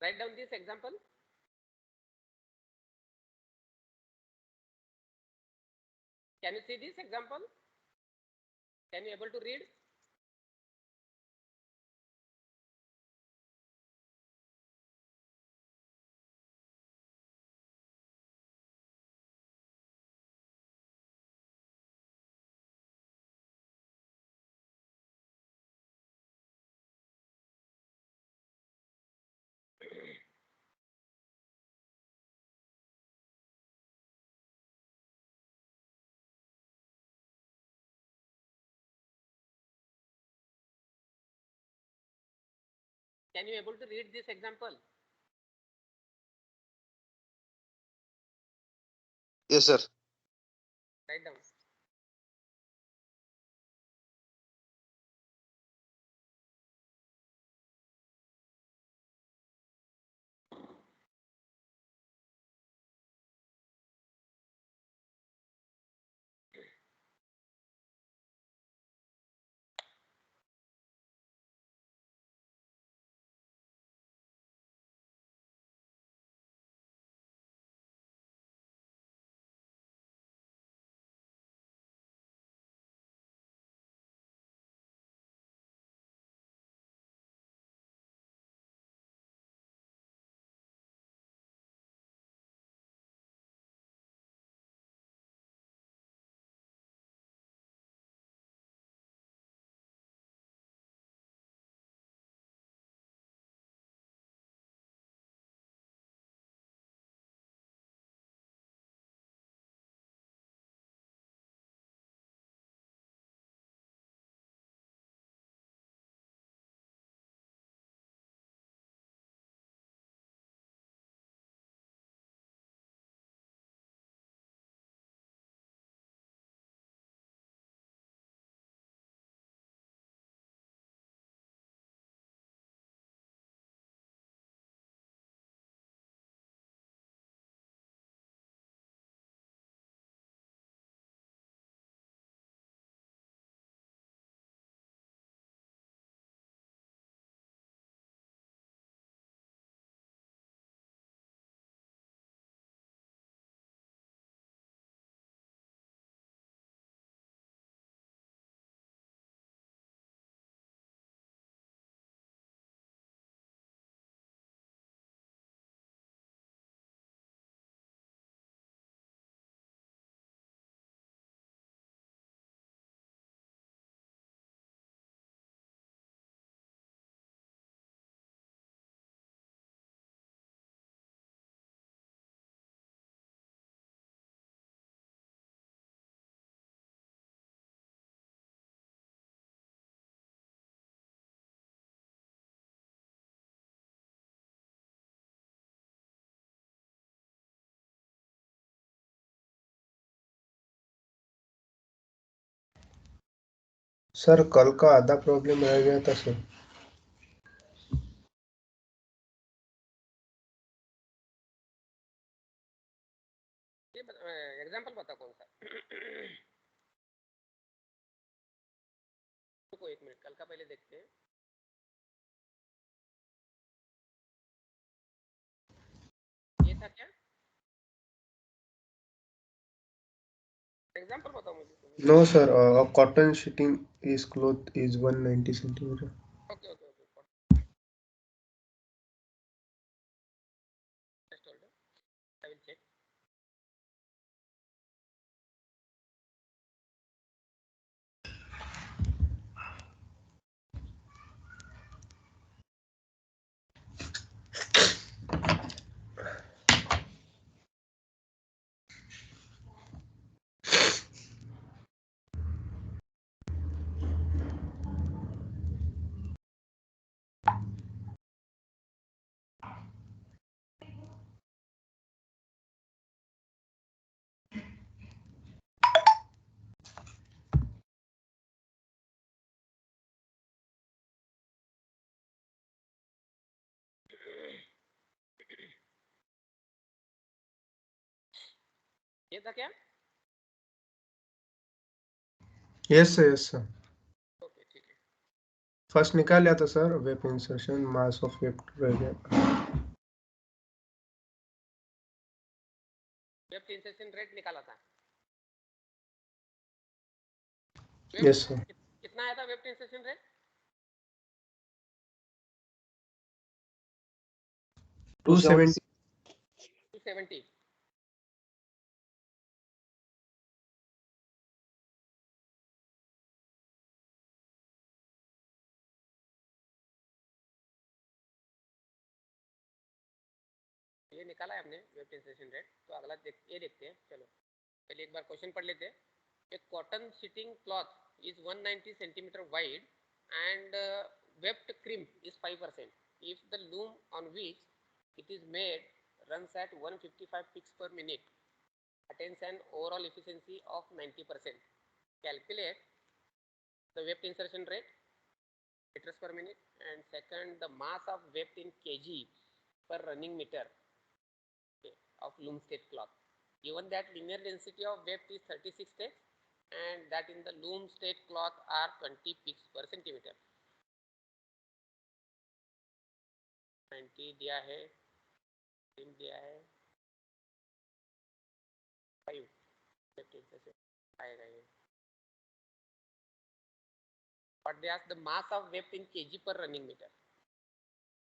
Write down this example. Can you see this example? Can you able to read? Can you able to read this example? Yes, sir. Write down. Sir कल का आधा problem रह गया था sir. ये example बता कौन सा? रुको एक मिनट, कल का पहले देखते हैं। ये था क्या एग्जाम्पल बताओ मुझे। No sir, cotton sheeting is cloth is 190 centimetre. Okay okay okay, just hold on. I will check. ये था क्या? Yes sir, yes sir. Okay ठीक है। फर्स्ट निकाल लिया था sir, weft insertion mass of weft रह गया। Yes, sir. कितना आया था वेब ट्रांसलेशन रेट? 270. 270. ये निकाला है हमने वेब ट्रांसलेशन रेट। तो अगला ये देखते हैं। चलो पहले एक बार क्वेश्चन पढ़ लेते हैं। A cotton sheeting cloth is 190 centimeter wide and webbed crimp is 5%. If the loom on which it is made runs at 155 picks per minute, attains an overall efficiency of 90%. Calculate the weft insertion rate, meters per minute, and second the mass of weft in kg per running meter, okay, of loom state cloth. Given that linear density of weft is 36 ticks and that in the loom state cloth are 20 picks per centimeter. 90 दिया है, 3 दिया है, 5 से आएगा ये। But they ask the mass of weft in kg per running meter.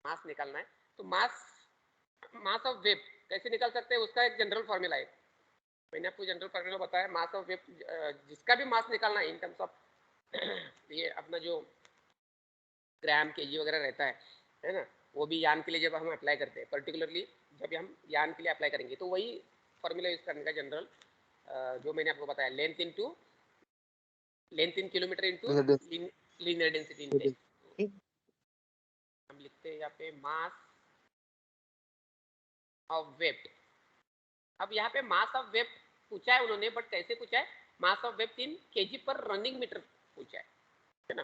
मास निकालना है। तो मास ऑफ वेब कैसे निकाल सकते हैं, उसका एक जनरल फॉर्मूला है। मैंने आपको जनरल फॉर्मूला बताया। मास ऑफ वेब जिसका भी मास निकालना है इन टर्म्स ऑफ ये अपना जो ग्राम केजी वगैरह रहता है ना, वो भी यान के लिए जब हम अप्लाई करते हैं, पर्टिकुलरली जब हम यान के लिए अप्लाई करेंगे तो वही फॉर्मूला यूज करने का जनरल, जो मैंने आपको बताया, length in kilometre into linear density in tex. हम लिखते हैं यहाँ पे मास ऑफ वेब। अब यहाँ पे मास ऑफ वेब पूछा है उन्होंने, बट कैसे पूछा है? मास ऑफ वेब इन केजी पर रनिंग मीटर पूछा है ना।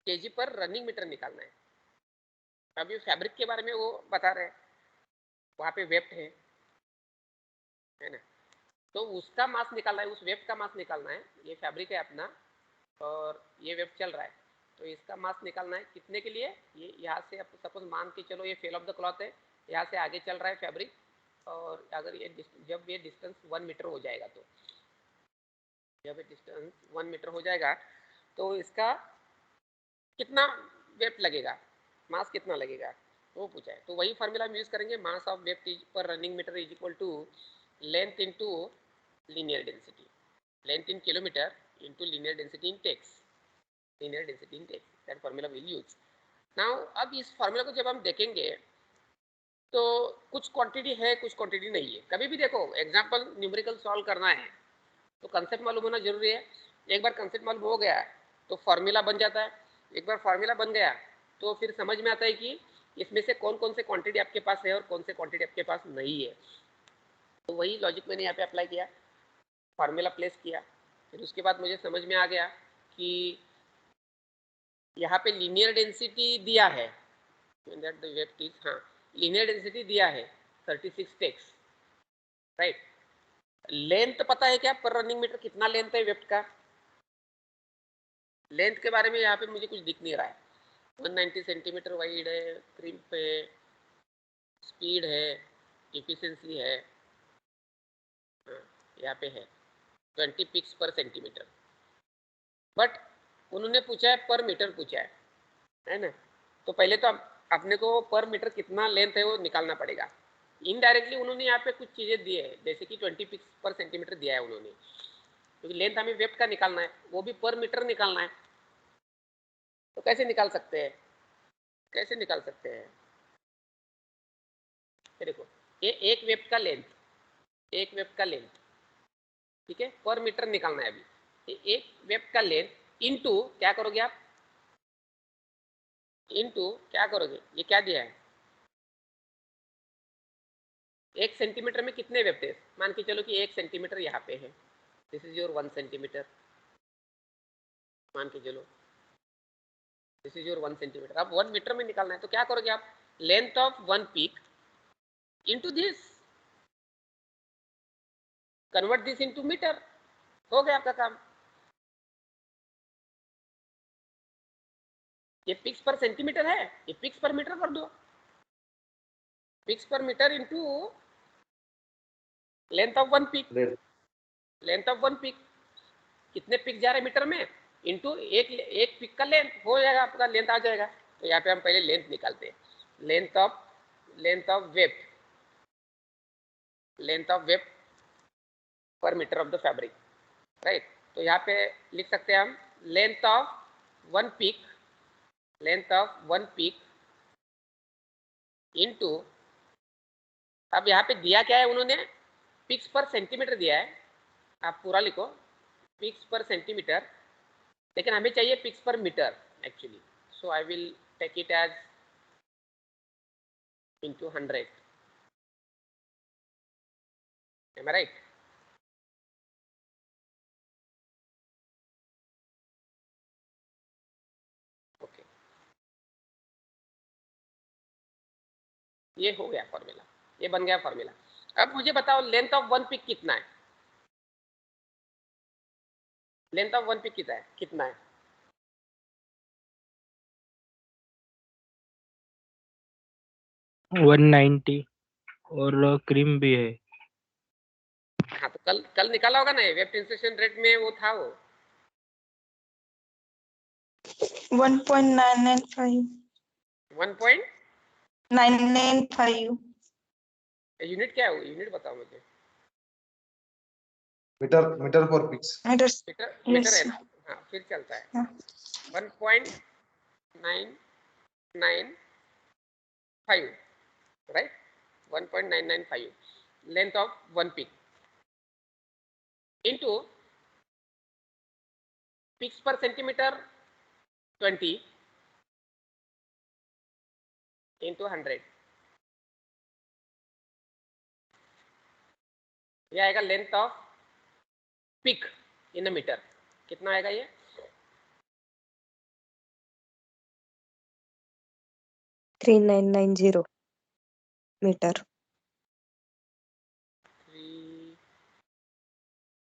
केजी पर रनिंग मीटर निकालना है। अभी फैब्रिक के बारे में वो बता रहे हैं, वहाँ पे वेब है ना, तो उसका मास निकालना है, उस वेब का मास निकालना है। ये फैब्रिक है अपना और ये वेब चल रहा है, तो इसका मास निकालना है कितने के लिए। ये यहाँ से सपोज मान के चलो ये फेल ऑफ द क्लॉथ है, यहाँ से आगे चल रहा है फैब्रिक, और अगर ये जब ये डिस्टेंस 1 मीटर हो जाएगा, तो जब ये डिस्टेंस 1 मीटर हो जाएगा तो इसका कितना वेब लगेगा, मास कितना लगेगा, वो पूछा है। तो वही फार्मूला हम यूज करेंगे। Mass of weft per running metre is equal to length into linear density, length in kilometre into linear density in tex, linear density in tex, that formula will use now. अब इस formula को जब हम देखेंगे तो कुछ quantity है, कुछ क्वांटिटी नहीं है। कभी भी देखो एग्जांपल न्यूमेरिकल सॉल्व करना है तो कंसेप्ट मालूम होना जरूरी है। एक बार कंसेप्ट मालूम हो गया तो फार्मूला बन जाता है। एक बार फार्मूला बन गया तो फिर समझ में आता है कि इसमें से कौन कौन से क्वांटिटी आपके पास है और कौन से क्वांटिटी आपके पास नहीं है। तो वही लॉजिक मैंने यहाँ पे अप्लाई किया, फार्मूला प्लेस किया, फिर उसके बाद मुझे समझ में आ गया कि यहाँ पे लीनियर डेंसिटी दिया है, दैट द वेब इज, हाँ लीनियर डेंसिटी दिया है 36 टेक्स, राइट। लेंथ पता है क्या, पर रनिंग मीटर कितना लेंथ है वेब का? लेंथ के बारे में यहाँ पे मुझे कुछ दिख नहीं रहा है। 190 सेंटीमीटर वाइड है, क्रिम्प है, स्पीड है, इफिशिएंसी है, यहाँ पे है 20 पिक्स पर सेंटीमीटर, बट उन्होंने पूछा है पर मीटर पूछा है ना। तो पहले तो अपने को पर मीटर कितना लेंथ है वो निकालना पड़ेगा। इनडायरेक्टली उन्होंने यहाँ पे कुछ चीजें दी है, जैसे कि 20 पिक्स पर सेंटीमीटर दिया है उन्होंने, क्योंकि लेंथ हमें वेब का निकालना है, वो भी पर मीटर निकालना है। तो कैसे निकाल सकते हैं, कैसे निकाल सकते हैं? देखो ये एक वेब का लेंथ, एक वेब का लेंथ, ठीक है, पर मीटर निकालना है। अभी एक वेब का लेंथ इनटू क्या करोगे आप, इनटू क्या करोगे, ये क्या दिया है, 1 सेंटीमीटर में कितने वेब थे? मान के चलो कि 1 सेंटीमीटर यहाँ पे है, दिस इज योर 1 सेंटीमीटर, मान के चलो दिस इज योर 1 सेंटीमीटर। अब 1 मीटर में निकालना है, तो क्या करोगे आप, length of 1 pick into this, convert this into metre, हो गया आपका काम। ये पिक्स पर सेंटीमीटर है, ये पिक्स पर मीटर कर दो, picks per metre into length of 1 pick, length of 1 pick, कितने पिक जा रहे हैं मीटर में इंटू एक पिक का लेंथ हो जाएगा, आपका लेंथ आ जाएगा। तो यहाँ पे हम पहले लेंथ निकालते हैं, length of weft per metre of the fabric, right. तो यहाँ पे लिख सकते हैं हम length of one pick into, अब यहाँ पे दिया क्या है उन्होंने, पिक्स पर सेंटीमीटर दिया है, आप पूरा लिखो पिक्स पर सेंटीमीटर, लेकिन हमें चाहिए picks per metre actually, so I will take it as into 100, am I right? Okay, ये हो गया फॉर्मूला, ये बन गया फॉर्मूला। अब मुझे बताओ लेंथ ऑफ वन पिक कितना है, लेंथ ऑफ वन पिक कितना है 190 और क्रीम भी है। हाँ, तो कल निकाला होगा ना, वेब ट्रांसलेशन रेट में वो था वो 1.995 1.995 यूनिट क्या है वो, यूनिट बताओ मुझे। मीटर पर पिक्स, मीटर है ना, हाँ फिर चलता है 1.995, right, 1.995 length of one pick into picks per centimetre 20 into 100, ये आएगा length of pick in metre, कितना आएगा ये 3990 मीटर।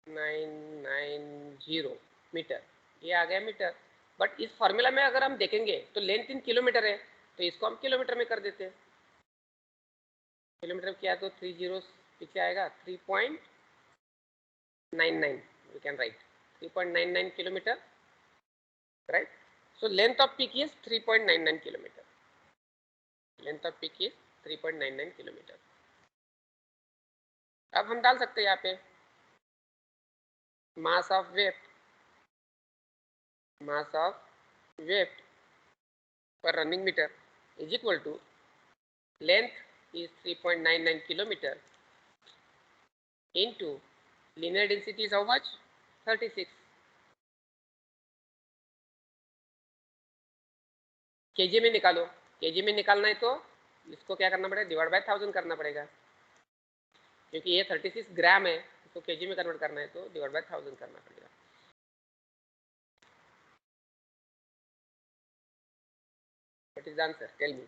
3990 मीटर, ये आ गया मीटर। बट इस फॉर्मूला में अगर हम देखेंगे तो लेंथ इन किलोमीटर है, तो इसको हम किलोमीटर में कर देते हैं। किलोमीटर किया तो 3 जीरो पीछे आएगा 3.99, we can write 3.99 kilometre, right. So length of pick is 3.99 kilometre, length of pick is 3.99 kilometre. अब हम डाल सकते हैं यहाँ पे mass of weight per running meter is equal to length is 3.99 kilometer into linear density is how much 36 kg में निकालो, kg में निकालना है तो इसको क्या करना पड़ेगा, डिवाइड बाय 1000 करना पड़ेगा, क्योंकि ये 36 ग्राम है, इसको kg में कन्वर्ट करना है तो डिवाइड बाय 1000 करना पड़ेगा। What is the answer? Tell me.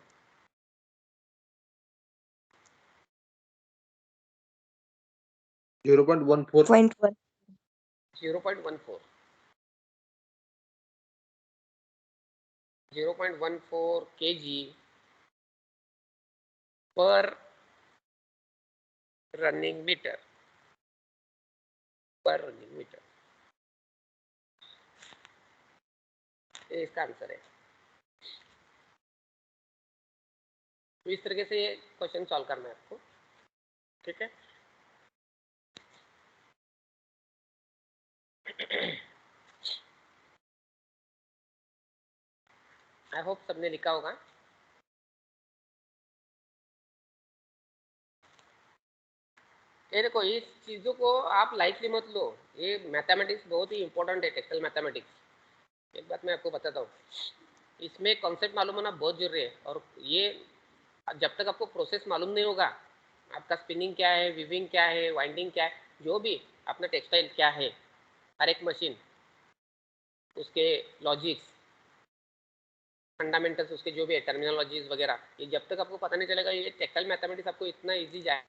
0.14. 0.14 kg per running meter, ये इसका आंसर है। तो इस तरीके से ये क्वेश्चन सॉल्व करना है आपको, ठीक है। आई होप सबने लिखा होगा। ये देखो, इस चीज़ों को आप लाइटली मत लो, ये मैथमेटिक्स बहुत ही इंपॉर्टेंट है, टेक्निकल मैथमेटिक्स। एक बात मैं आपको बताता हूँ, इसमें कॉन्सेप्ट मालूम होना बहुत जरूरी है, और ये जब तक आपको प्रोसेस मालूम नहीं होगा, आपका स्पिनिंग क्या है, वीविंग क्या है, वाइंडिंग क्या है, जो भी अपना टेक्सटाइल क्या है, हर एक मशीन उसके लॉजिक्स फंडामेंटल्स, उसके जो भी है टर्मिनोलॉजीज वगैरह, ये जब तक आपको पता नहीं चलेगा, ये टेक्सटाइल मैथमेटिक्स आपको इतना ईजी जाए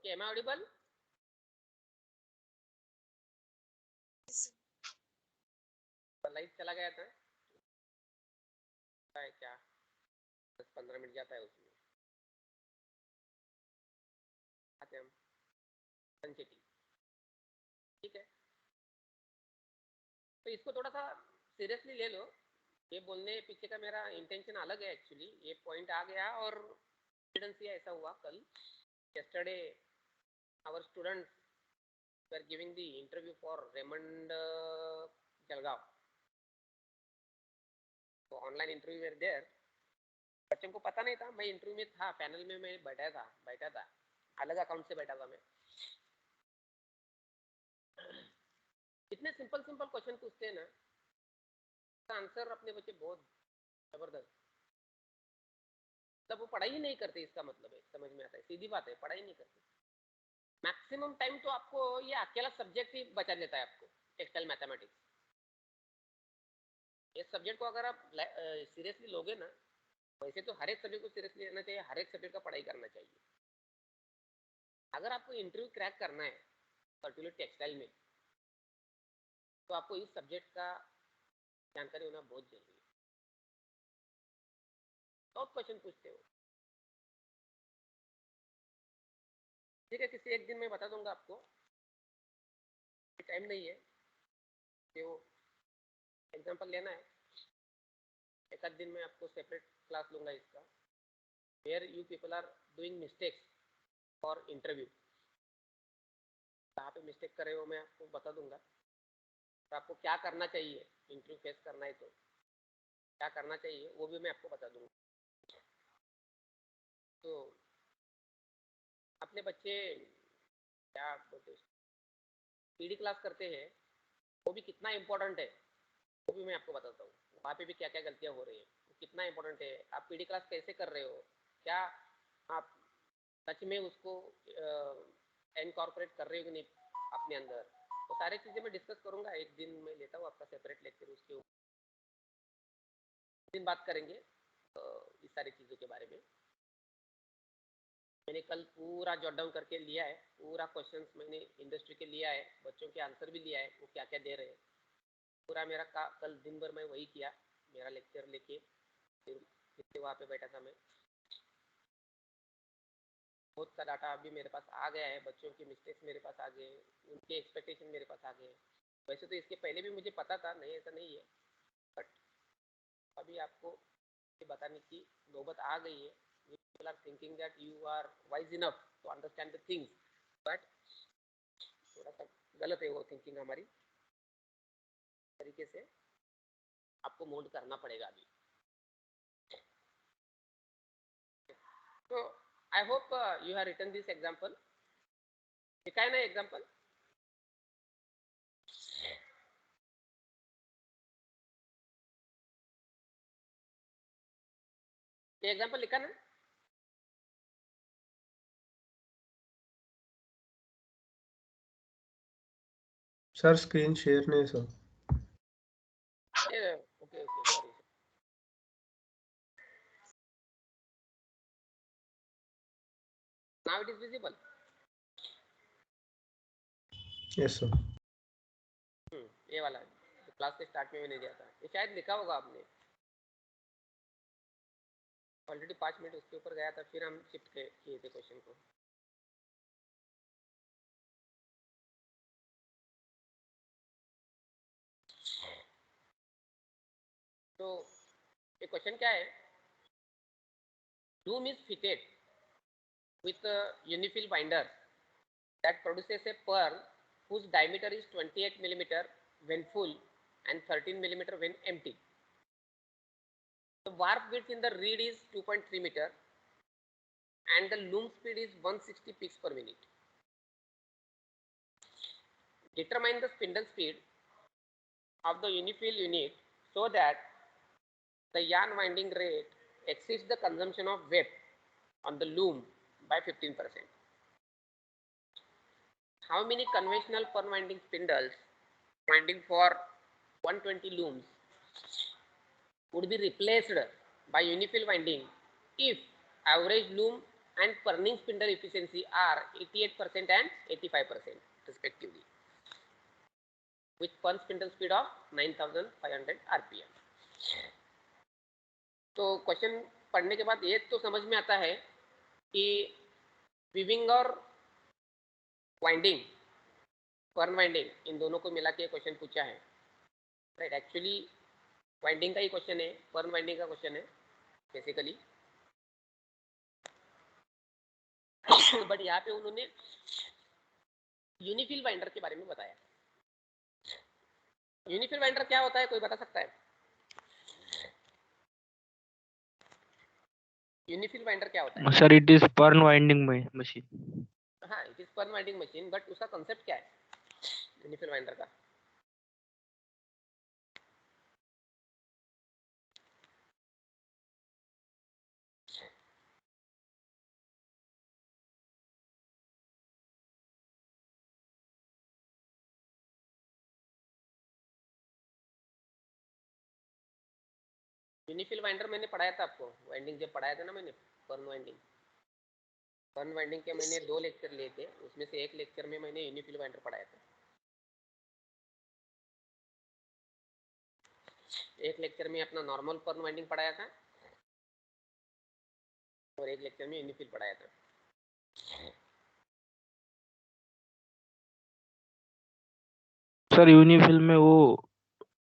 Okay, am I audible? Light चला गया था क्या? 10-15 मिनट जाता है उसमें। आते हम संचेती, ठीक है। तो इसको थोड़ा सा सीरियसली ले लो। ये बोलने पीछे का मेरा इंटेंशन अलग है एक्चुअली। ये पॉइंट आ गया और ऐसा हुआ कल yesterday our students were giving the interview for Raymond Jalgaon. तो ऑनलाइन इंटरव्यू were there. बच्चों को पता नहीं था मैं इंटरव्यू में था, पैनल में मैं बैठा था अलग अकाउंट से बैठा था मैं। इतने सिंपल क्वेश्चन पूछते हैं ना, आंसर अपने बच्चे बहुत जबरदस्त, तब वो पढ़ाई ही नहीं करते। इसका मतलब है, समझ में आता है, सीधी बात है, पढ़ाई नहीं करते। मैक्सिमम टाइम तो आपको ये अकेला सब्जेक्ट ही बचा देता है आपको, टेक्सटाइल मैथमेटिक्स। इस सब्जेक्ट को अगर आप सीरियसली लोगे ना, वैसे तो हर एक सब्जेक्ट को सीरियसली लेना चाहिए, हर एक सब्जेक्ट का पढ़ाई करना चाहिए। अगर आपको इंटरव्यू क्रैक करना है पर्टिकुलर टेक्सटाइल में, तो आपको इस सब्जेक्ट का जानकारी होना बहुत जरूरी है। बहुत क्वेश्चन पूछते हो, ठीक है, किसी एक दिन मैं बता दूंगा आपको, टाइम नहीं है कि वो एग्जाम्पल लेना है। एक आध दिन में आपको सेपरेट क्लास लूंगा इसका, where you people are doing mistakes for interview. कहाँ पे मिस्टेक कर रहे हो मैं आपको बता दूंगा, और आपको क्या करना चाहिए इंटरव्यू फेस करना है तो क्या करना चाहिए वो भी मैं आपको बता दूंगा। तो अपने बच्चे क्या बोलते पीडी क्लास करते हैं, वो भी कितना इम्पोर्टेंट है वो भी मैं आपको बताता हूँ। वहाँ पे भी क्या क्या गलतियाँ हो रही है, कितना इम्पोर्टेंट है, आप पीडी क्लास कैसे कर रहे हो, क्या आप सच में उसको इनकॉर्पोरेट कर रहे हो कि नहीं अपने अंदर। तो सारी चीज़ें मैं डिस्कस करूँगा। एक दिन मैं लेता हूँ आपका सेपरेट लेक्चर, उसके ऊपर दिन बात करेंगे इस सारी चीज़ों के बारे में। मैंने कल पूरा जॉट डाउन करके लिया है, पूरा क्वेश्चंस मैंने इंडस्ट्री के लिया है, बच्चों के आंसर भी लिया है, वो क्या क्या दे रहे हैं पूरा मेरा कल दिन भर मैं वही किया, मेरा लेक्चर लेके फिर वहाँ पे बैठा था मैं। बहुत सा डाटा अभी मेरे पास आ गया है, बच्चों के मिस्टेक्स मेरे पास आ गए, उनके एक्सपेक्टेशन मेरे पास आ गए। वैसे तो इसके पहले भी मुझे पता था, नहीं ऐसा नहीं है, बट अभी आपको बताने की नौबत आ गई है। People are thinking that you are wise enough to understand the things, but थोड़ा सा गलत है वो थिंकिंग हमारी, तरीके से आपको मोल्ड करना पड़ेगा अभी। तो I hope you have written this example. लिखा है ना एग्जांपल? ये एग्जांपल लिखा ना? सर स्क्रीन शेयर नहीं sir. Okay sorry. Now it is visible. Yes sir. ये वाला क्लास के स्टार्ट में भी नहीं दिया था, ये शायद लिखा होगा आपने। ऑलरेडी 5 मिनट उसके ऊपर गया था, फिर हम शिफ्ट किए थे क्वेश्चन को। तो ये क्वेश्चन क्या है, loom is fitted with a unifill binder that produces a pearl whose diameter is 28 millimeter when full and 13 millimeter when empty. The warp width in the reed is 2.3 meter and the loom speed is 160 picks per minute. Determine the spindle speed of the unifill unit so that the yarn winding rate exceeds the consumption of web on the loom by 15%. How many conventional per winding spindles winding for 120 looms would be replaced by unifill winding if average loom and turning spindle efficiency are 88% and 85% respectively, with spun spindle speed of 9500 rpm. तो question पढ़ने के बाद ये तो समझ में आता है कि वीविंग और वाइंडिंग, पर्न वाइंडिंग, इन दोनों को मिला के क्वेश्चन पूछा है, राइट. एक्चुअली वाइंडिंग का ही क्वेश्चन है, पर्न वाइंडिंग का क्वेश्चन है बेसिकली. बट यहाँ पे उन्होंने यूनिफिल वाइंडर के बारे में बताया. यूनिफिल वाइंडर क्या होता है, कोई बता सकता है? यूनिफिल वाइंडर क्या होता है? सर इट इज पर्न वाइंडिंग मशीन. हाँ, इट इज पर्न वाइंडिंग मशीन, बट उसका कंसेप्ट क्या है यूनिफिल वाइंडर का? यूनिफिल वाइंडर मैंने पढ़ाया था आपको, वाइंडिंग जब पढ़ाया था ना मैंने, पर्न वाइंडिंग. पर्न वाइंडिंग के मैंने 2 लेक्चर लिए थे, उसमें से एक लेक्चर में मैंने यूनिफिल वाइंडर पढ़ाया था. एक लेक्चर में अपना नॉर्मल पर्न वाइंडिंग पढ़ाया था और एक लेक्चर में यूनिफिल पढ़ाया था. सर यूनिफिल में वो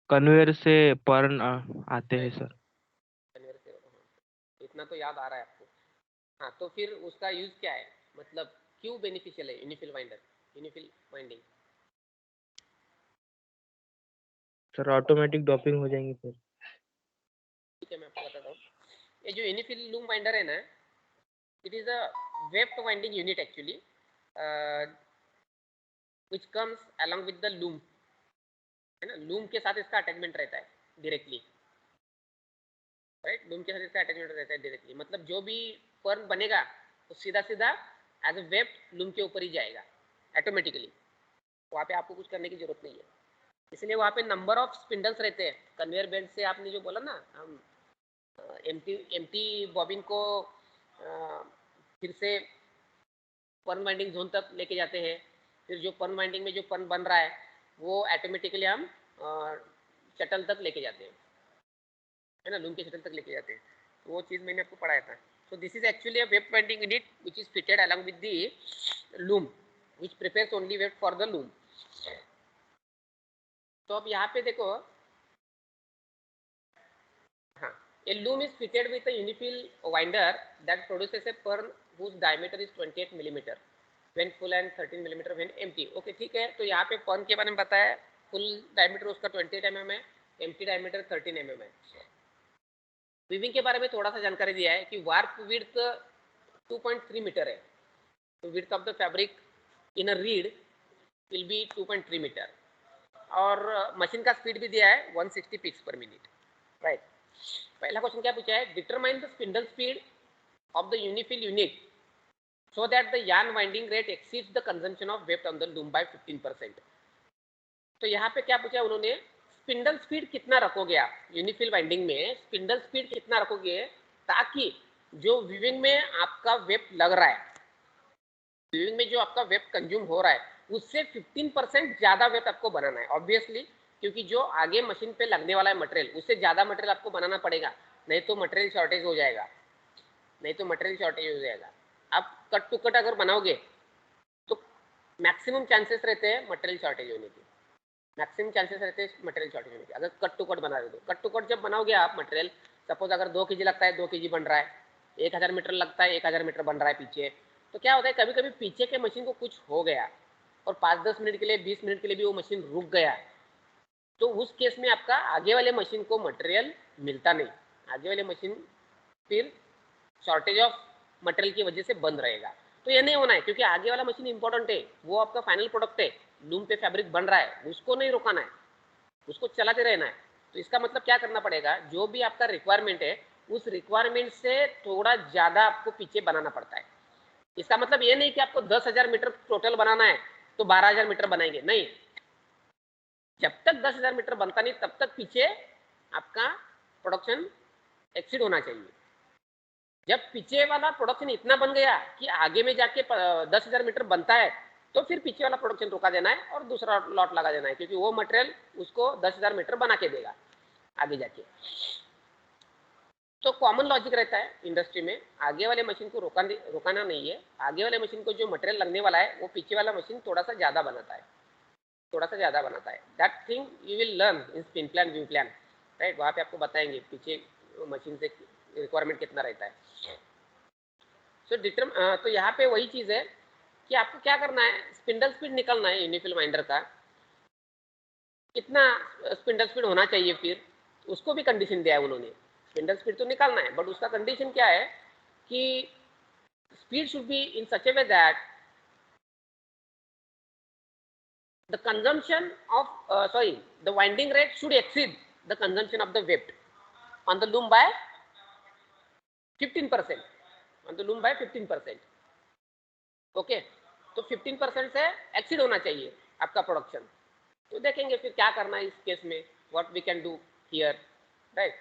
कन्वेयर से पर्न आते हैं सर. कन्वेयर से, इतना तो याद आ रहा है आपको. हाँ, तो फिर उसका यूज क्या है, मतलब क्यों बेनिफिशियल है UNIFIL winder, UNIFIL winding? Sir automatic doping हो जाएंगे सर. ठीक है, मैं आपको बताता हूँ. ये जो यूनिफिल लूम वाइंडर है ना, it is a waived winding unit actually, which comes along with the loom, है ना. लूम के साथ इसका अटैचमेंट रहता है डायरेक्टली, राइट. लूम के साथ इसका अटैचमेंट रहता है डायरेक्टली, मतलब जो भी पर्न बनेगा वो सीधा सीधा एज अ वेव्ड लूम के ऊपर ही जाएगा ऑटोमेटिकली. वहाँ पे आपको कुछ करने की जरूरत नहीं है. इसलिए वहाँ पे नंबर ऑफ स्पिंडल्स रहते हैं. कन्वेयर बेल्ट से आपने जो बोला ना, हम एम्प्टी बॉबिन को फिर से पर्न वाइंडिंग जोन तक लेके जाते हैं. फिर जो पर्न वाइंडिंग में जो पर्न बन रहा है वो ऑटोमेटिकली हम शटल तक लेके जाते हैं, है ना, लूम के शटल तक लेके जाते हैं. तो वो चीज़ मैंने आपको पढ़ाया था. So this is actually a web binding unit which is fitted along with the loom, which prepares only web for the loom. तो अब यहाँ पे देखो, हाँ, a loom is fitted with a unifill winder that produces a पर्न whose diameter is 28 millimeter when full and 13 millimeter when empty. Okay, ठीक है. तो यहाँ पे पर्न के बारे में बताया, फुल डायमीटर उसका 28 mm है, एम्प्टी डायमीटर 13 mm है. वीविंग के बारे में थोड़ा सा जानकारी दिया है कि वार्प विड्थ 2.3 मीटर है. तो width of the fabric in a reed will be 2.3 metre. और मशीन का स्पीड भी दिया है 160 पिक्स पर मिनट, राइट. पहला क्वेश्चन क्या पूछा है, determine the spindle speed of the UNIFIL unit so that the yarn winding rate exceeds the consumption of weft on the loom by 15%. तो यहाँ पे क्या पूछा उन्होंने, स्पिंडल स्पीड कितना रखोगे आप यूनिफिल वाइंडिंग में, स्पिंडल स्पीड कितना रखोगे ताकि जो वीविंग में आपका वेब लग रहा है, वीविंग में जो आपका वेब कंज्यूम हो रहा है उससे 15% ज्यादा वेब आपको बनाना है. ऑब्वियसली, क्योंकि जो आगे मशीन पे लगने वाला है मटेरियल, उससे ज्यादा मटेरियल आपको बनाना पड़ेगा, नहीं तो मटेरियल शॉर्टेज हो जाएगा, नहीं तो मटेरियल शॉर्टेज हो जाएगा. आप कट टू कट अगर बनाओगे तो मैक्सिमम चांसेस रहते हैं मटेरियल शॉर्टेज होने के, मैक्सिमम चांसेस रहते हैं मटेरियल शॉर्टेज होने के. अगर कट टू कट बना रहे हो, कट टू कट जब बनाओगे आप मटेरियल, सपोज अगर 2 kg लगता है 2 kg बन रहा है, 1000 मीटर लगता है 1000 मीटर बन रहा है पीछे, तो क्या होता है कभी कभी पीछे के मशीन को कुछ हो गया और 5-10 मिनट के लिए 20 मिनट के लिए भी वो मशीन रुक गया, तो उस केस में आपका आगे वाले मशीन को मटेरियल मिलता नहीं, आगे वाले मशीन फिर शॉर्टेज ऑफ मटेरियल की वजह से बंद रहेगा. तो ये नहीं होना है, क्योंकि आगे वाला मशीन इंपॉर्टेंट है, वो आपका फाइनल प्रोडक्ट है, लूम पे फैब्रिक बन रहा है, उसको नहीं रोकाना है, उसको चलाते रहना है. तो इसका मतलब क्या करना पड़ेगा, जो भी आपका रिक्वायरमेंट है उस रिक्वायरमेंट से थोड़ा ज्यादा आपको पीछे बनाना पड़ता है. इसका मतलब ये नहीं कि आपको 10,000 मीटर टोटल बनाना है तो 12,000 मीटर बनाएंगे, नहीं. जब तक 10,000 मीटर बनता नहीं तब तक पीछे आपका प्रोडक्शन एक्सीड होना चाहिए. जब पीछे वाला प्रोडक्शन इतना बन गया कि आगे में जाके 10,000 मीटर बनता है तो फिर पीछे वाला प्रोडक्शन रुका देना है और दूसरा लॉट लगा देना है, क्योंकि वो मटेरियल उसको 10,000 मीटर बना के देगा आगे जाके। तो कॉमन लॉजिक रहता है इंडस्ट्री में, आगे वाले मशीन को रुकाना नहीं है, आगे वाले मशीन को जो मटेरियल लगने वाला है वो पीछे वाला मशीन थोड़ा सा ज्यादा बनाता है, थोड़ा सा ज्यादा बनाता है। That thing you will learn in spin plan, view plan, right. वहां पे आपको बताएंगे पीछे मशीन से रिक्वायरमेंट कितना रहता है। तो यहाँ पे वही चीज है कि आपको क्या करना है, स्पिंडल स्पीड निकालना है यूनिफिल वाइंडर का, कितना स्पिंडल स्पीड होना चाहिए, फिर उसको भी कंडीशन दिया है उन्होंने। स्पिंडल स्पीड तो निकालना है, बट उसका कंडीशन क्या है कि speed should be in such A way that the consumption of the winding rate should exceed the consumption of the weft on the loom by 15%, on the loom by 15%, okay. तो 15% से exceed होना चाहिए आपका production. तो देखेंगे फिर क्या करना है इस केस में, what we can do here, right.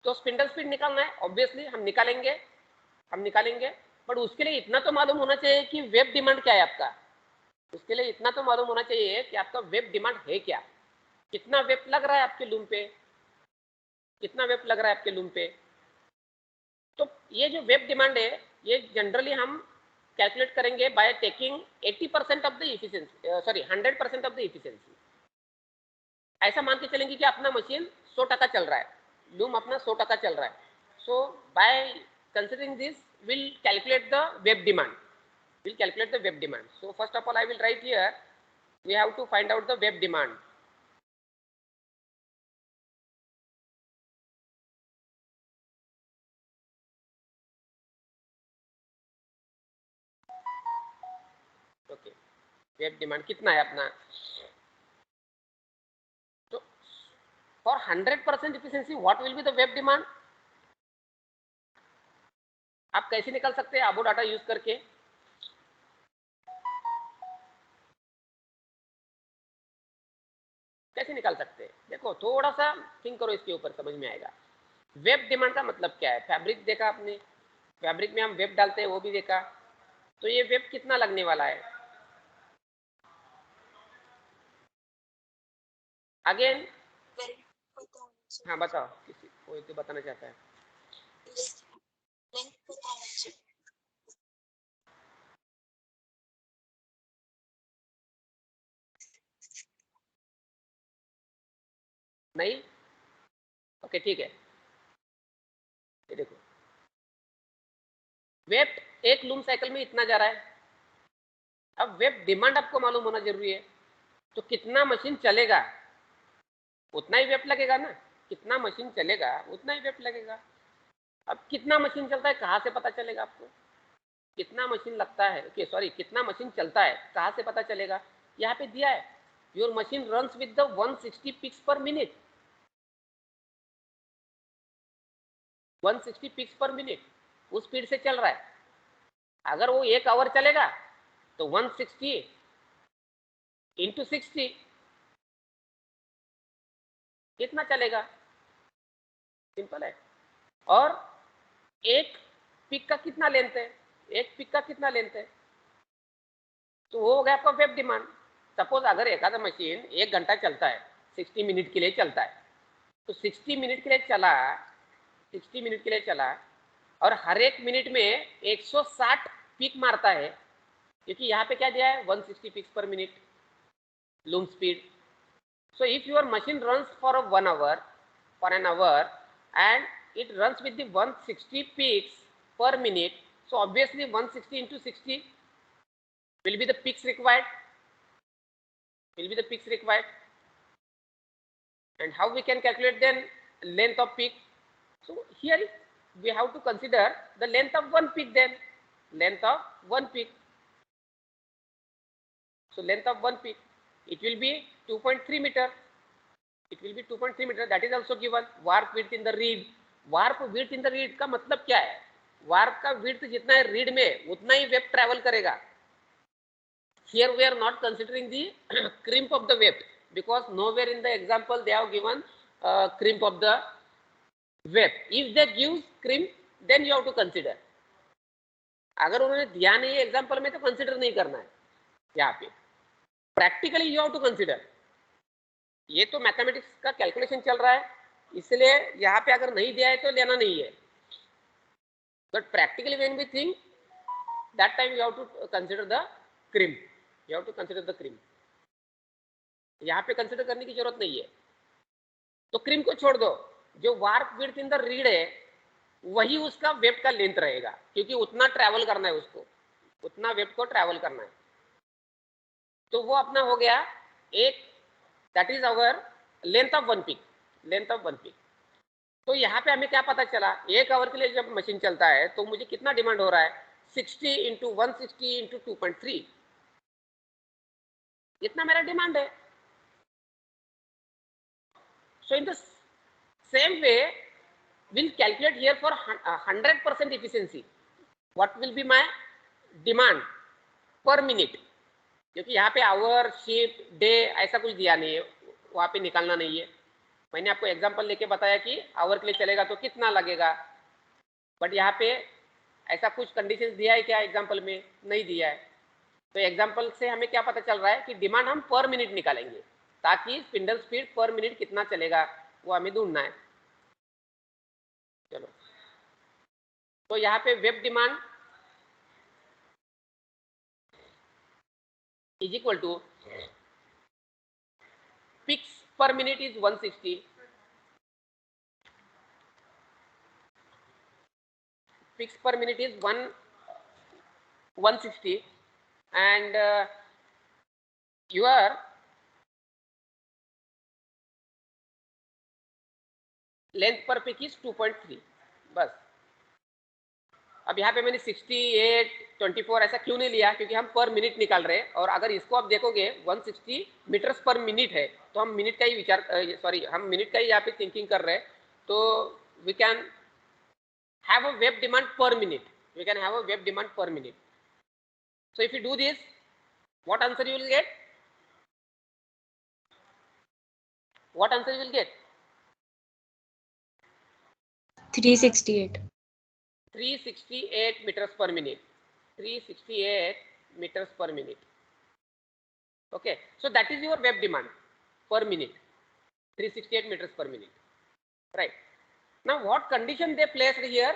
तो स्पिंडल स्पीड निकालना है, ऑब्वियसली हम निकालेंगे, बट उसके लिए इतना तो मालूम होना चाहिए कि वेब डिमांड क्या है आपका। उसके लिए इतना तो मालूम होना चाहिए कि आपका वेब डिमांड है क्या, कितना वेब लग रहा है आपके लूम पे, कितना वेब लग रहा है आपके लूम पे। तो ये जो वेब डिमांड है ये जनरली हम कैलकुलेट करेंगे by taking 80% of the efficiency, 100% of the efficiency. ऐसा मान के चलेंगे कि अपना मशीन 100% चल रहा है, लूम अपना 100% चल रहा है। So by considering this will calculate the web demand, we'll calculate the web demand. So first of all I will write here, we have to find out the web demand. Okay, web demand कितना है अपना। तो for 100% efficiency what will be the web demand, आप कैसे निकाल सकते हैं आबो डाटा यूज करके। कैसे निकाल सकते हैं, देखो थोड़ा सा थिंक करो इसके ऊपर, समझ में आएगा। वेब डिमांड का मतलब क्या है, फैब्रिक देखा आपने, फैब्रिक में हम वेब डालते हैं वो भी देखा। तो ये वेब कितना लगने वाला है, अगेन हाँ बताओ, किसी कोई तो बताना चाहता है। नहीं, ओके ठीक है। ये देखो वेब एक लूम साइकिल में इतना जा रहा है। अब वेब डिमांड आपको मालूम होना जरूरी है, तो कितना मशीन चलेगा उतना ही वेब लगेगा ना, कितना मशीन चलेगा उतना ही वेब लगेगा। अब कितना मशीन चलता है कहाँ से पता चलेगा आपको, कितना मशीन लगता है, ओके सॉरी कितना मशीन चलता है कहाँ से पता चलेगा, यहाँ पे दिया है your machine runs with the 160 picks per minute, 160 picks per minute उस स्पीड से चल रहा है। अगर वो 1 आवर चलेगा तो 160 इंटू 60 कितना चलेगा, सिंपल है। और एक पिक का कितना लेंथ है, एक पिक का कितना लेंथ है, तो वो हो गया आपका वेब डिमांड। सपोज अगर एक आधा मशीन 1 घंटा चलता है, 60 मिनट के लिए चलता है, तो 60 मिनट के लिए चला, 60 मिनट के लिए चला और हर एक मिनट में 160 पिक मारता है, क्योंकि यहाँ पे क्या दिया है 160 picks per minute loom speed. So if your machine runs for 1 hour, for an hour, and it runs with the 160 peaks per minute, so obviously 160 into 60 will be the peaks required, will be the peaks required. And how we can calculate then length of peak? So here we have to consider the length of one peak, then length of one peak. So length of one peak, it will be 2.3 meter. It will be 2.3 meter, that is also given. Warp width in the reed, warp width in the reed का मतलब क्या है, warp का width जितना है reed में उतना ही web travel करेगा। Here we are not considering the crimp of the web, because nowhere in the example they have given crimp of the weft, if they gives crimp then you have to consider. अगर उन्होंने दिया नहीं है example में तो consider नहीं करना है। यहाँ पे practically you have to consider. ये तो मैथमेटिक्स का कैलकुलेशन चल रहा है, इसलिए यहाँ पे अगर नहीं दिया है तो लेना नहीं है। But practically when we think that time you have to consider the crimp, you have to consider the crimp. यहाँ पे कंसीडर करने की जरूरत नहीं है। तो क्रीम को छोड़ दो, जो warp width in the read है वही उसका वेब का लेंथ रहेगा, क्योंकि उतना ट्रैवल करना है उसको, उतना वेब को ट्रैवल करना है। तो वो अपना हो गया एक, that is our length of one pick, length of one pick. तो यहाँ पे हमें क्या पता चला, एक आवर के लिए जब मशीन चलता है तो मुझे कितना डिमांड हो रहा है, 60 इंटू 160 इंटू 2.3, इतना मेरा डिमांड है। So in the same way we'll calculate here for 100% efficiency what will be my demand per minute, क्योंकि यहाँ पे आवर, शिफ्ट, डे ऐसा कुछ दिया नहीं है, वहाँ पे निकालना नहीं है। मैंने आपको एग्जांपल लेके बताया कि आवर के लिए चलेगा तो कितना लगेगा, बट यहाँ पे ऐसा कुछ कंडीशंस दिया है क्या एग्जांपल में, नहीं दिया है। तो एग्जांपल से हमें क्या पता चल रहा है कि डिमांड हम पर मिनट निकालेंगे, ताकि स्पिंडल स्पीड पर मिनट कितना चलेगा वो हमें ढूंढना है। चलो, तो यहाँ पे weft demand is equal to picks per minute is 160, picks per minute is 160 and your length per pick is 2.3। बस अब यहाँ पे मैंने 68, 24 ऐसा क्यों नहीं लिया, क्योंकि हम पर मिनट निकाल रहे हैं। और अगर इसको आप देखोगे 160 मीटर्स पर मिनट है, तो हम मिनट का ही विचार, सॉरी हम मिनट का ही यहाँ पे थिंकिंग कर रहे हैं। तो we can have a weft demand per minute, we can have a weft demand per minute. So if you do this, what answer you will get? What answer you will get? 368. 368 meters per minute. 368 meters per minute. Okay, so that is your web demand per minute. 368 meters per minute. Right. Now, what condition they placed here?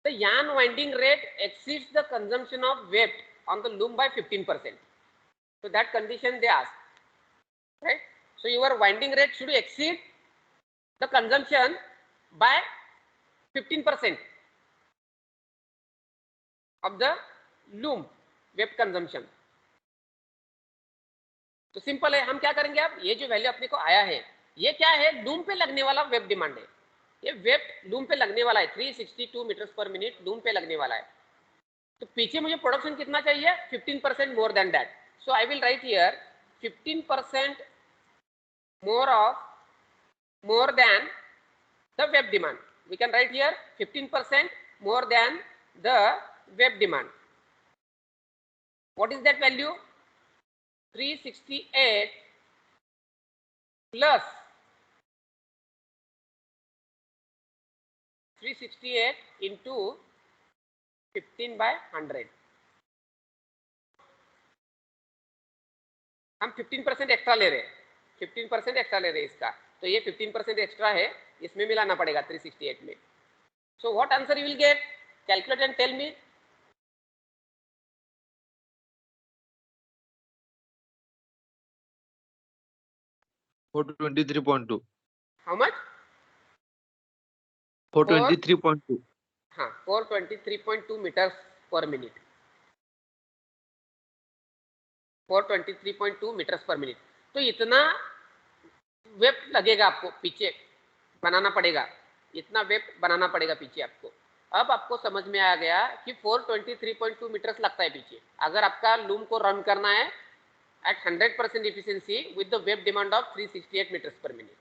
The yarn winding rate exceeds the consumption of web on the loom by 15%. So that condition they asked. Right. So your winding rate should exceed the consumption by 15% of the loom web consumption. तो simple है, हम क्या करेंगे, अब ये जो value अपने को आया है ये क्या है, लूम पे लगने वाला वेब डिमांड है। ये वेब लूम पे लगने वाला है, 362 मीटर्स पर मिनट लूम पे लगने वाला है। तो पीछे मुझे प्रोडक्शन कितना चाहिए, 15% more than that. So I will write here 15% more than the web demand. We can write here 15% more than the web demand. What is that value, 368 plus 368 into 15/100। हम 15% एक्स्ट्रा ले रहे हैं, 15% एक्स्ट्रा ले रहे हैं इसका, तो ये 15% एक्स्ट्रा है, इसमें मिलाना पड़ेगा 368 में। So what answer you will get, calculate and tell me. Four 23.2। How much, 423.2। हाँ 423.2 मीटर्स पर मिनट, 423.2 मीटर्स पर मिनट। तो इतना वेब लगेगा आपको, पीछे बनाना पड़ेगा, इतना वेब बनाना पड़ेगा पीछे आपको। अब आपको समझ में आ गया कि 423.2 मीटर्स लगता है पीछे, अगर आपका लूम को रन करना है at 100% efficiency with the web demand of 368 meters per minute.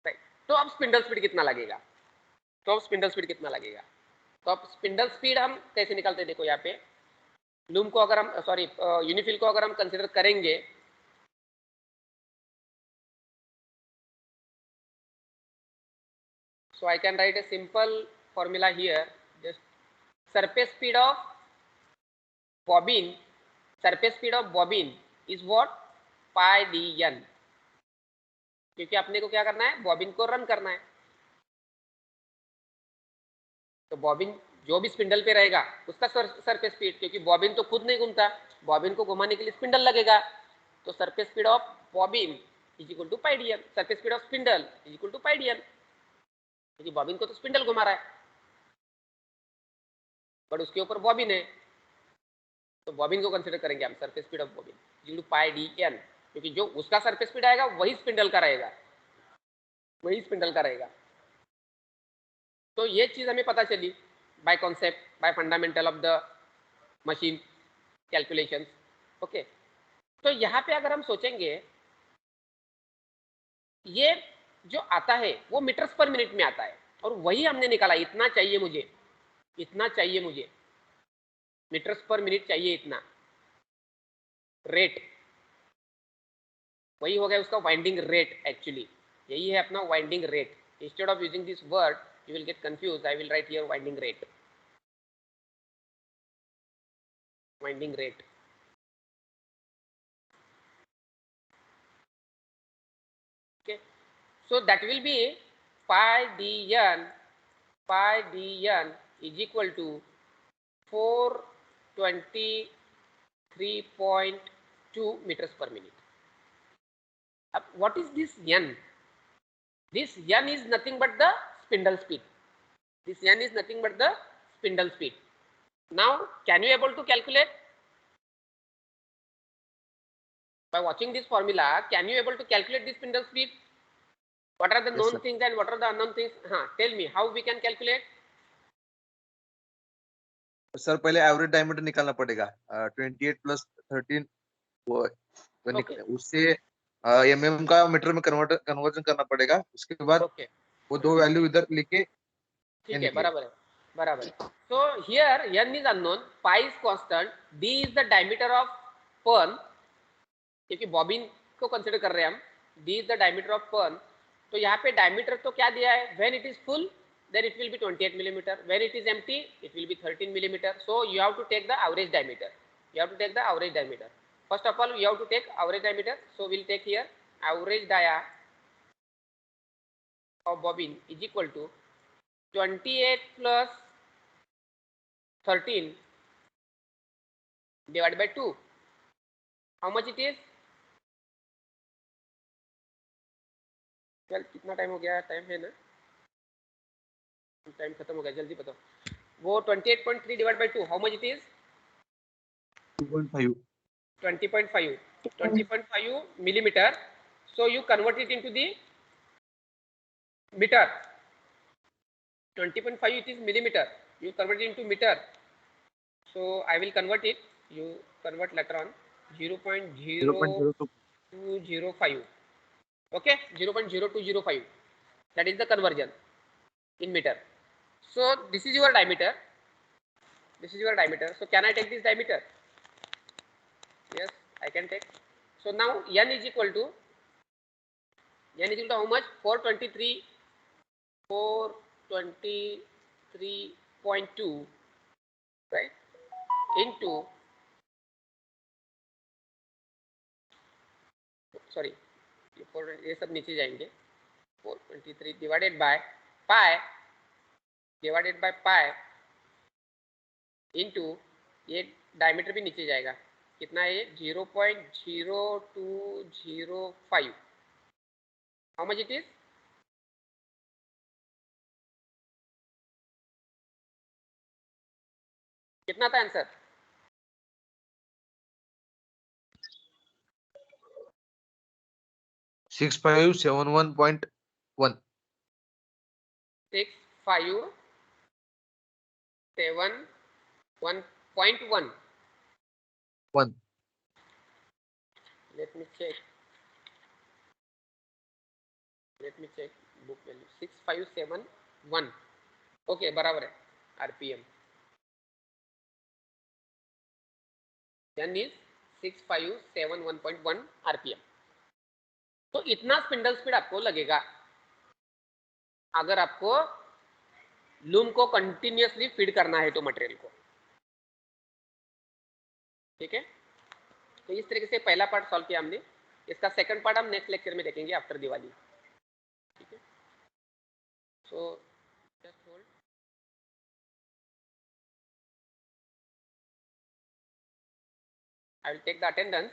Right. तो अब स्पिंडल स्पीड कितना लगेगा, तो अब स्पिंडल स्पीड कितना लगेगा, तो अब स्पिंडल स्पीड हम कैसे निकालते हैं, देखो यहाँ पे लूम को अगर हम, सॉरी यूनिफिल को अगर हम कंसिडर करेंगे, So I can write a simple formula here. Just surface speed of bobbin is what? Pi d n, क्योंकि अपने को क्या करना है, बॉबिन को रन करना है। तो बॉबिन जो भी स्पिंडल पे रहेगा उसका सरफेस स्पीड, क्योंकि बॉबिन तो खुद नहीं घूमता, बॉबिन को घुमाने के लिए स्पिंडल लगेगा, तो surface speed of bobbin is equal to pi D N, surface speed of spindle is equal to pi D N, क्योंकि बॉबिन को तो स्पिंडल घुमा रहा है, बट उसके ऊपर बॉबिन है, तो बॉबिन को कंसिडर करेंगे हम surface speed of bobbin is equal to pi D N, क्योंकि जो उसका सरफेस स्पीड आएगा वही स्पिंडल का रहेगा, वही स्पिंडल का रहेगा। तो ये चीज हमें पता चली by concept, by fundamental of the machine calculations. Okay, तो यहाँ पे अगर हम सोचेंगे, ये जो आता है वो मीटर्स पर मिनट में आता है, और वही हमने निकाला, इतना चाहिए मुझे, इतना चाहिए मुझे, मीटर्स पर मिनट चाहिए इतना, रेट वही हो गया उसका वाइंडिंग रेट। एक्चुअली यही है अपना winding rate. Instead of using this word you will get confused, I will write here winding rate, winding rate। Okay, so that will be pi dn is equal to 423.2 meters per minute। What is this n? This n is nothing but the spindle speed. This n is nothing but the spindle speed. Now can you able to calculate by watching this formula? Can you able to calculate this spindle speed? What are the known things and what are the unknown things? Tell me how we can calculate. Sir पहले average diameter निकालना पड़ेगा, 28 plus 13 वो उससे mm का metre में conversion करना पड़ेगा। उसके बाद वो दो वैल्यू इधर लिखे, ठीक है, बराबर है, बराबर है। So here n is unknown, pi is constant, d is the diameter of पर्न, क्योंकि बॉबिन को कंसिडर कर रहे हैं हम, d is the diameter of पर्न। तो यहाँ पे डायमीटर तो क्या दिया है, when it is full then it will be 28 millimeter, when it is empty it will be 13 millimeter। So you have to take the average diameter, you have to take the average diameter। First of all you have to take average diameter, so we'll take here average dia of bobbin is equal to 28 plus 13 divided by 2, how much it is? चल कितना time हो गया, time है ना, time खत्म हो गया, जल्दी बताओ। वो 28.3 divide by 2, how much it is? 2.5 20.5 millimeter। So you convert it into the meter, 20.5 it is millimeter, you convert it into meter, so I will convert it, you convert later on, 0.0205, okay, 0.0205, that is the conversion in meter। So this is your diameter, this is your diameter, so can I take this diameter? Yes, I can take। So now n is equal to how much? 423.2, right, into, sorry ये सब नीचे जाएंगे, 423 divided by pi into, ये diameter भी नीचे जाएगा, कितना है ये, 0.0205, हाउ मच इट इज? कितना था answer? 6571.1 6571.1 1 let me check book value, 6571, okay बराबर है, आरपीएम n is 6571.1 आरपीएम। तो इतना स्पिंडल स्पीड आपको लगेगा, अगर आपको लूम को कंटिन्यूअसली फीड करना है तो मटेरियल को, ठीक है। तो इस तरीके से पहला पार्ट सॉल्व किया हमने। इसका सेकंड पार्ट हम नेक्स्ट लेक्चर में देखेंगे आफ्टर दिवाली, ठीक है। So just hold, I will take the attendance.